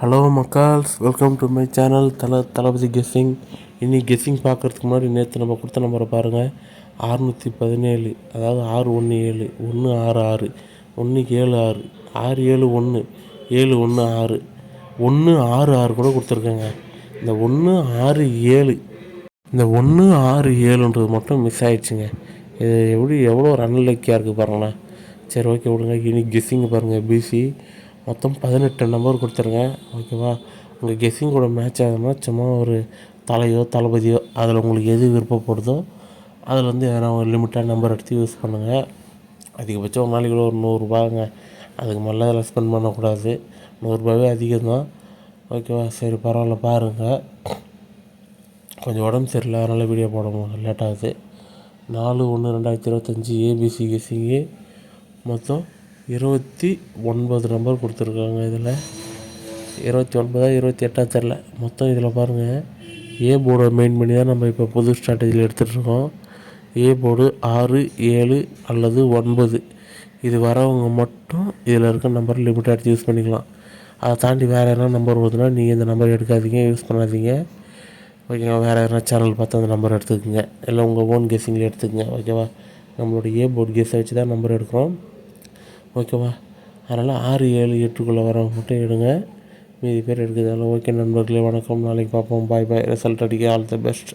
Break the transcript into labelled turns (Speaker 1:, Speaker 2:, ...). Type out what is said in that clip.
Speaker 1: Hello மக்கால்ஸ், welcome to my channel Thalapathy guessing. இன்னைக்கு guessing பார்க்குறதுக்கு முன்னாடி நேற்று நம்ம கொடுத்த நம்பரை பாருங்கள். 617, அதாவது 617 166 176 671 716 166 கூட கொடுத்துருக்கேங்க. இந்த 167 இந்த 167ன்றது மட்டும் மிஸ் ஆகிடுச்சுங்க. இது எவ்வளோ ஒரு அன்லக்கியாக இருக்குது பாருங்களேன். சரி, ஓகே விடுங்க. இன்னைக்கு கெஸ்ஸிங் பாருங்கள். பிசி மொத்தம் 18 நம்பர் கொடுத்துருங்க. ஓகேவா? உங்கள் கெஸ்ஸிங் கூட மேட்ச் ஆகுதுன்னா சும்மா ஒரு தலையோ தளபதியோ அதில் உங்களுக்கு எது விருப்பப்படுதோ அதில் வந்து எதனா ஒரு லிமிட்டாக நம்பர் எடுத்து யூஸ் பண்ணுங்கள். அதிகபட்சம் ஒரு நாளைக்கு ஒரு 100ரூபாங்க. அதுக்கு மேலே அதில் ஸ்பெண்ட் பண்ணக்கூடாது. 100ரூபாவே அதிகம்தான். ஓகேவா? சரி, பரவாயில்ல, பாருங்கள். கொஞ்சம் உடம்பு சரியில்லை, அதனால் வீடியோ போட லேட் ஆகுது. 4/1/2025 ஏபிசி கெஸ்ஸிங்கு மொத்தம் 29 நம்பர் கொடுத்துருக்காங்க. இதில் 29 28 தெரில. மொத்தம் இதில் பாருங்கள், ஏ போர்டை மெயின் பண்ணி தான் நம்ம இப்போ புது ஸ்ட்ராட்டஜியில் எடுத்துகிட்ருக்கோம். ஏ போர்டு 6, 7 அல்லது 9 இது வரவங்க மட்டும் இதில் இருக்க நம்பர் லிமிட்டாக எடுத்து யூஸ் பண்ணிக்கலாம். அதை தாண்டி வேறு எதனா நம்பர் வருதுன்னா நீங்கள் இந்த நம்பர் எடுக்காதீங்க, யூஸ் பண்ணாதீங்க. ஓகேவா? வேறு எதனா சேனல் பார்த்து அந்த நம்பர் எடுத்துக்கோங்க, இல்லை உங்கள் ஓன் கெஸ்ஸிங்கில் எடுத்துக்கோங்க. ஓகேவா? நம்மளோட ஏ போர்டு கெஸ்ஸை வச்சு தான் நம்பர் எடுக்கிறோம். ஓகேவா? அதனால் 6, 7, 8க்குள்ளே வரவங்க மட்டும் எடுங்க, மீதி பேர் எடுக்கிறதால. ஓகே நண்பர்களே, வணக்கம். நாளைக்கு பார்ப்போம். பாய் பாய். ரிசல்ட் அடிக்க ஆல் தி பெஸ்ட்.